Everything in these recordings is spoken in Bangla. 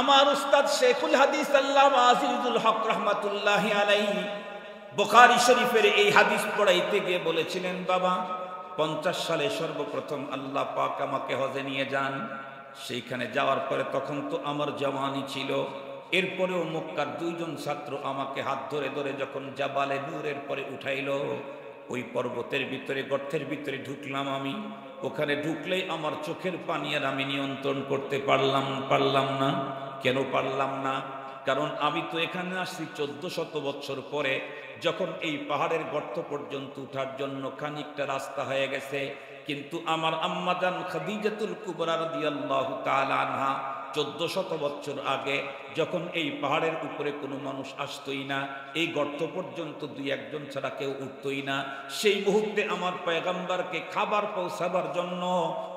আমার উস্তাদ শেখুল হাদিস আল্লামা আজিজুল হক রাহমাতুল্লাহি আলাইহি বুখারী শরীফের এই হাদিস পড়াইতে গিয়ে বলেছিলেন, বাবা 50 সালে সর্বপ্রথম আল্লাহ পাক আমাকে হজে নিয়ে যান। সেইখানে যাওয়ার পরে তখন তো আমার জওয়ানি ছিল। এরপরেও মক্কার দুইজন ছাত্র আমাকে হাত ধরে ধরে যখন জাবালে নূরের পরে উঠাইল, ওই পর্বতের ভিতরে গর্তের ভিতরে ঢুকলাম আমি। ওখানে ঢুকলেই আমার চোখের পানি আর আমি নিয়ন্ত্রণ করতে পারলাম না। কেন পারলাম না? কারণ আমি তো এখানে আসছি 1400 বছর পরে। যখন এই পাহাড়ের গর্ত পর্যন্ত উঠার জন্য খানিকটা রাস্তা হয়ে গেছে, কিন্তু আমার আম্মাজান খাদিজাতুল কুবরা রাদিয়াল্লাহু তাআলা আনহা 1400 বছর আগে যখন এই পাহাড়ের উপরে কোনো মানুষ আসতোই না, এই গর্ত পর্যন্ত 2-1 ছাড়া কেউ উঠতোই না, সেই মুহূর্তে আমার পয়গম্বরকে খাবার পৌঁছাবার জন্য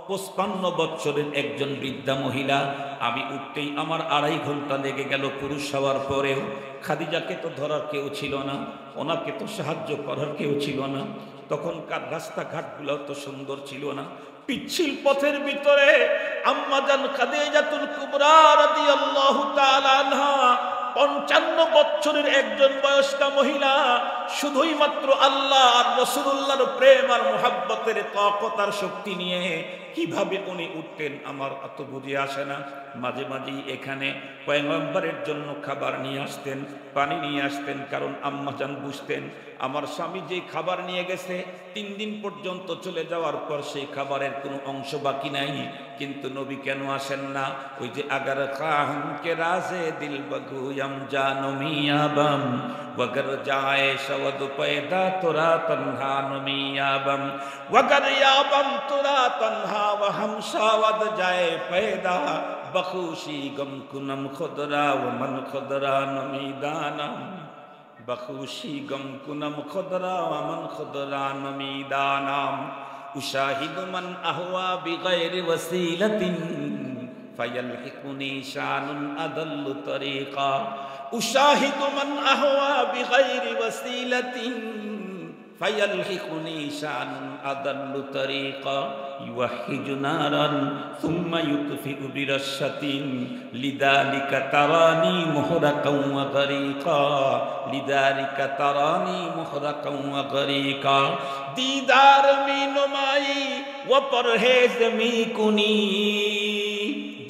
55 বছরের একজন বৃদ্ধা মহিলা, আমি উঠতেই আমার 2.5 ঘন্টা লেগে গেল। পুরুষ হওয়ার পরেও খাদিজাকে তো ধরার কেউ ছিল না, ওনাকে তো সাহায্য করার কেউ ছিল না। তখনকার রাস্তাঘাটগুলো তো সুন্দর ছিল না, পিচ্ছিল পথের ভিতরে আম্মাজান খাদিজাতুল কুবরা রাদিয়াল্লাহু তাআলা আনহা 55 বছরের একজন বয়স্কা মহিলা শুধুই মাত্র আল্লাহ আর রাসূলুল্লাহর প্রেম আর মুহাব্বতের তাকত আর শক্তি নিয়ে কিভাবে উনি উঠতেন আমার অত বুঝে আসে না। মাঝে মাঝেই এখানে পয়গম্বরের জন্য খাবার নিয়ে আসতেন, পানি নিয়ে আসতেন, কারণ আম্মাজান বুঝতেন আমার স্বামী যে খাবার নিয়ে গেছে 3 দিন পর্যন্ত চলে যাওয়ার পর সেই খাবারের কোনো অংশ বাকি নাই। কিন্তু নবী কেন আসেন না? ওই যে আগার খান কে রাজে দিল বগুয়াম জানো মিয়াবাম वगर जाए शवद पैदा तुरा तन्हा नमियाबम वगर याबम तुरा तन्हा वहम शवद जाए पैदा बखुशी गम कुनम खुदरा व मन खुदरा नमीदानम बखुशी गम कुनम खुदरा व मन खुदरा नमीदानम उशाहिद मन अहवा बिगैर वसीलतिन फयल्हिकुनी शानुन अदल्लु तरीका उशाहिदु मन अहवा बिगैरि वसीलतिन फयल्हिकुनी शानुन अदल्लु तरीका युवहिजु नारन थुम्मा युतफिउ बिरश्शतिन लिदालिका तरानी मुहरकन व गरीका लिदालिका तरानी मुहरकन व गरीका दीदार में नुमाई व परहेज में कुनी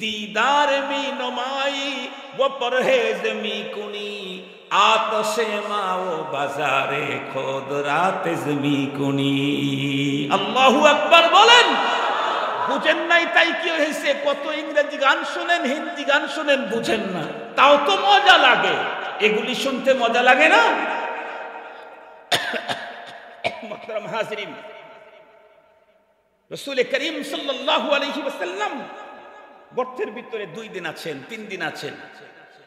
दीदार में नुमाई वो परहेज मी कुनी आतशे माओ बाजारे खुद रात जमी कुनी। আল্লাহু আকবার বলেন। বুঝেন নাই তাই কি হয়েছে? কত ইংরেজি গান শুনেন, হিন্দি গান শুনেন, বুঝেন না, তাও তো মজা লাগে। এগুলি শুনতে মজা লাগে না? মুহতারাম হাজিরিন, রাসূল করিম সাল্লাল্লাহু আলাইহি ওয়াসাল্লাম গর্তের ভিতরে 2 দিন আছেন, 3 দিন আছেন,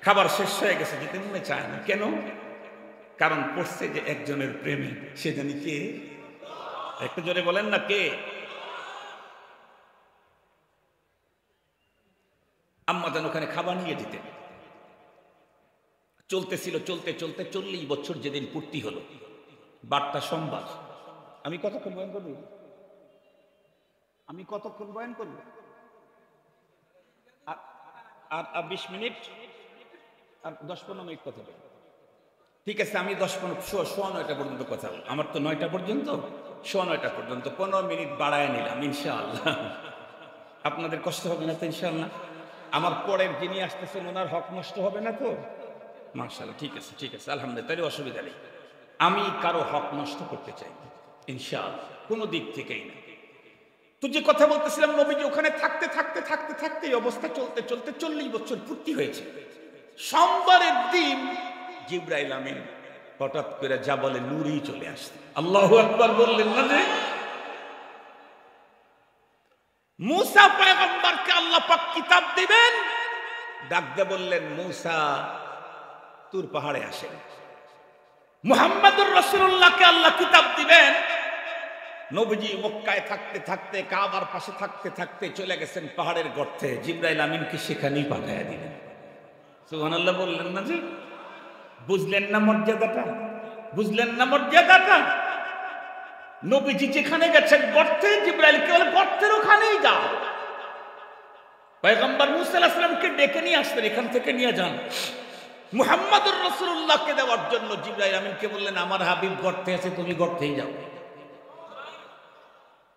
খাবার শেষ হয়ে গেছে, যেতে মনে চায় না। কেন? কারণ পড়ছে যে একজনের প্রেমে, সে জানি কে। একটু জোরে বলেন না, কে? আম্মা যেন ওখানে খাবার নিয়ে যেতেন। চলতেছিল, চলতে চলতে 40 বছর যেদিন পূর্তি হলো, বারটা সোমবার। আমি কতক্ষণ বয়ান করব? আর 20 মিনিট আর 10-15 মিনিট কথা বলি। ঠিক আছে, আমি 9:15 পর্যন্ত কথা বলবো। আমার তো 9টা পর্যন্ত, 9:15 পর্যন্ত 15 মিনিট বাড়ায় নিলাম ইনশাআল্লাহ। আপনাদের কষ্ট হবে না তো ইনশাআল্লাহ? আমার পরের যিনি আসতেছেন ওনার হক নষ্ট হবে না তো? মাশাআল্লাহ, ঠিক আছে, ঠিক আছে, আলহামদুলিল্লাহ, তাহলে অসুবিধা নেই। আমি কারো হক নষ্ট করতে চাই না ইনশাআল্লাহ, কোনো দিক থেকেই না। তো যে কথা বলতেছিলাম, নবীজি ওখানে থাকতে থাকতে থাকতে থাকতে এই অবস্থা চলতে চলতে 40 বছর পূর্তি হয়েছে। সোমবারের দিন জিবরাইল আমিন হঠাৎ করে জাবালে নূরেই চলে আসছে। আল্লাহু আকবার বললেন না? যে মুসা পয়গম্বরকে আল্লাহ পাক কিতাব দিবেন, ডাক দিয়ে বললেন, মুসা তুর পাহাড়ে আসেন। মুহাম্মদুর রাসূলুল্লাহকে আল্লাহ কিতাব দিবেন। নবীজি মক্কায় থাকতে থাকতে, কাবার পাশে থাকতে থাকতে চলে গেছেন পাহাড়ের গর্তে। জিবরাইল আমিনকে সেখানেই পাঠায়া দিলেন। সুবহানাল্লাহ বললেন না? যে বুঝলেন না মর্যাদাটা? বুঝলেন না মর্যাদাটা? নবীজি যেখানে গেছেন গর্তে, জিবরাইলকে বলে গর্তের ওখানেই যাও। পয়গম্বর মুসা আলাইহিস সালামকে ডেকে নিয়ে আসলেন, এখান থেকে নিয়ে যান। মুহাম্মদুর রাসূলুল্লাহকে দেওয়ার জন্য জিবরাইল আমিনকে বললেন, আমার হাবিব গর্তে আছে, তুমি গর্তেই যাও।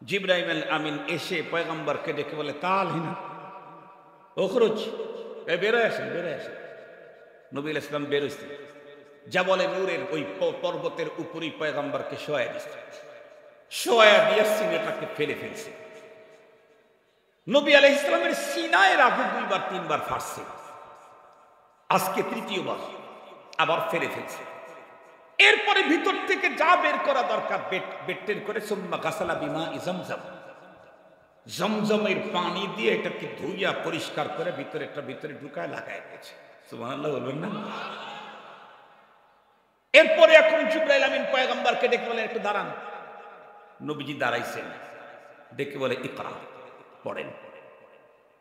জিবরাইল আমিন এসে পয়গম্বরকে ডেকে বলে, তাল হিনা ওখরুজ, বেরোয় আসেন, বেরোয় আসেন। নবী আলাইহিস সালাম বেরোইছে, জাবলে নূরের ওই পর্বতের উপরই পয়গম্বরকে শোয়া দিচ্ছে, শোয়া দিয়ে সিনাটাকে ফেলে ফেলছে। নবী আলাইহিস সালামের সিনায়ের আগে 2 বার 3 বার ফাটছে, আজকে তৃতীয়বার আবার ফেলে ফেলছে। এরপরে ভিতর থেকে যা বের করা দরকার বেটের করে সুম্মা গাসালা বিমা জমজম, জমজমের পানি দিয়ে এটাকে ধুইয়া পরিষ্কার করে ভিতরে ঢুকায় লাগায় দিয়েছে। সুবহানাল্লাহ বলবেন না? এরপরে এখন জিবরাইল আমিন পয়গম্বরকে ডেকে বলেন, একটু দাঁড়ান। নবীজি দাঁড়াইছেন, ডেকে বলে, ইকরা, পড়েন।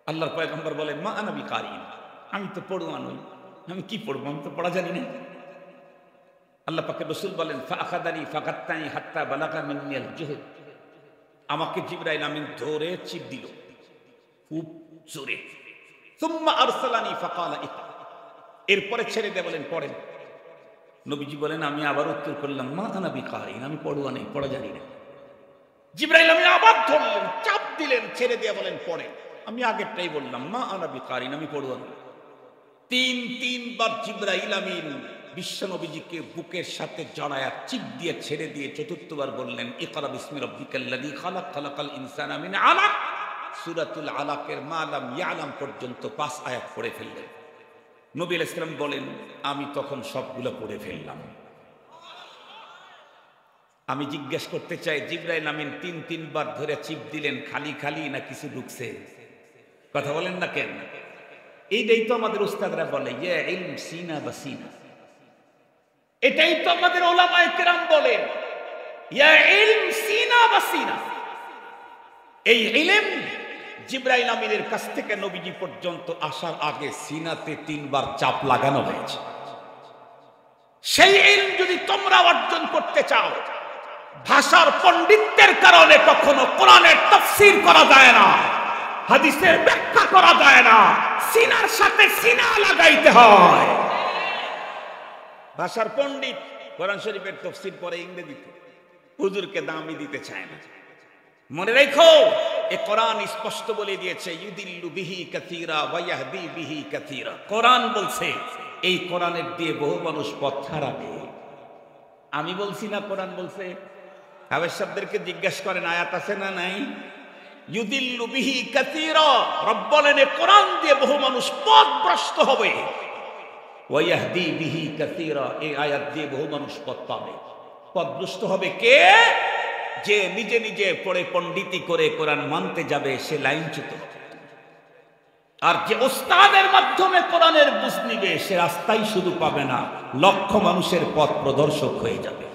আল্লাহর পয়গম্বর বলেন, মা আনা বিকারিন, আমি তো পড়ুয়া নই, আমি কি পড়বো, আমি তো পড়া জানি না। আল্লাহ পাকের রাসূল বলেন, ফাআখাযানি ফাগাত্তানি হাত্তা বালাগা মিন্নিল জুহদ, আমাকে জিবরাইল আমিন ধরে চিপ দিল খুব জোরে। সুম্মা আরসালানি ফাকালা ইকরা, এরপরে ছেড়ে দিয়ে বলেন, পড়েন। নবীজি বলেন, আমি আবার উত্তর করলাম, মা আনা বিকারিন, আমি পড়ুয়া নেই, পড়া জানি না। জিবরাইল আমিন আবার ধরলেন, চাপ দিলেন, ছেড়ে দিয়ে বলেন, পড়েন। আমি আগেরটাই বললাম, মা আনা বিকারিন, আমি পড়ুয়া নই। 3 বার জিবরাইল আমিন বিশ্ব নবীজিকে বুকের সাথে জড়ায়া চিপ দিয়ে ছেড়ে দিয়ে চতুর্থবার বললেন, ইকরা বিসমি রাব্বিকাল্লাযী খালাক, খালাকাল ইনসানা মিন আলাক। সূরাতুল আলাকের মা লাম ইয়ালাম পর্যন্ত 5 আয়াত পড়ে ফেললেন। নবী আলাইহিস সালাম বলেন, আমি তখন সবগুলো পড়ে ফেললাম। আমি জিজ্ঞেস করতে চাই, জিবরাইল আমিন 3 বার ধরে চিপ দিলেন, খালি খালি না কিছু ঢুকছে? কথা বলেন না কেন? এইটাই তো আমাদের উস্তাদরা বলে, ইয়া ইলম সিনা বাসিনা। এটাই তো আমাদের উলামায়ে কেরাম বলেন, ইয়া ইলম সিনা বাসিনা। এই ইলম জিবরাইল আমিনের কাছ থেকে নবীজি পর্যন্ত আসার আগে সিনাতে 3 বার চাপ লাগানো হয়েছে। সেই ইলম যদি তোমরা অর্জন করতে চাও, ভাষার পণ্ডিত্যের কারণে কখনো কোরআনের তাফসীর করা যায় না, হাদিসের ব্যাখ্যা করা যায় না, সিনার সাথে সিনা লাগাইতে হয়। ভাষার পণ্ডিত কোরআন শরীফের তাফসীর পড়ে ইংরেজিতে, হুজুরকে দামই দিতে চায় না। মনে রেখো, এই কোরআন স্পষ্ট বলে দিয়েছে, ইউদিল্লু বিহি কাসীরা ওয়া ইয়াহদি বিহি কাসীরা। কোরআন বলছে, এই কোরআনের দিয়ে বহু মানুষ পথ হারাবে। আমি বলছি না, কোরআন বলছে। হাবেশ শব্দকে জিজ্ঞাসা করেন, আয়াত আছে না নাই? ইউদিল্লু বিহি কাসীরা, রব বলেন, এই কোরআন দিয়ে বহু মানুষ পথভ্রষ্ট হবে। ওয়া ইয়াহদি বিহি কাসীরা, এই আয়াত দিয়ে বহু মানুষ পথ পাবে। পথভ্রষ্ট হবে কে? যে নিজে নিজে পড়ে পণ্ডিতি করে কোরআন মানতে যাবে, সে লাইনচ্যুত। আর যে ওস্তাদের মাধ্যমে কোরআনের বুঝ নিবে, সে রাস্তাই শুধু পাবে না, লক্ষ মানুষের পথ প্রদর্শক হয়ে যাবে।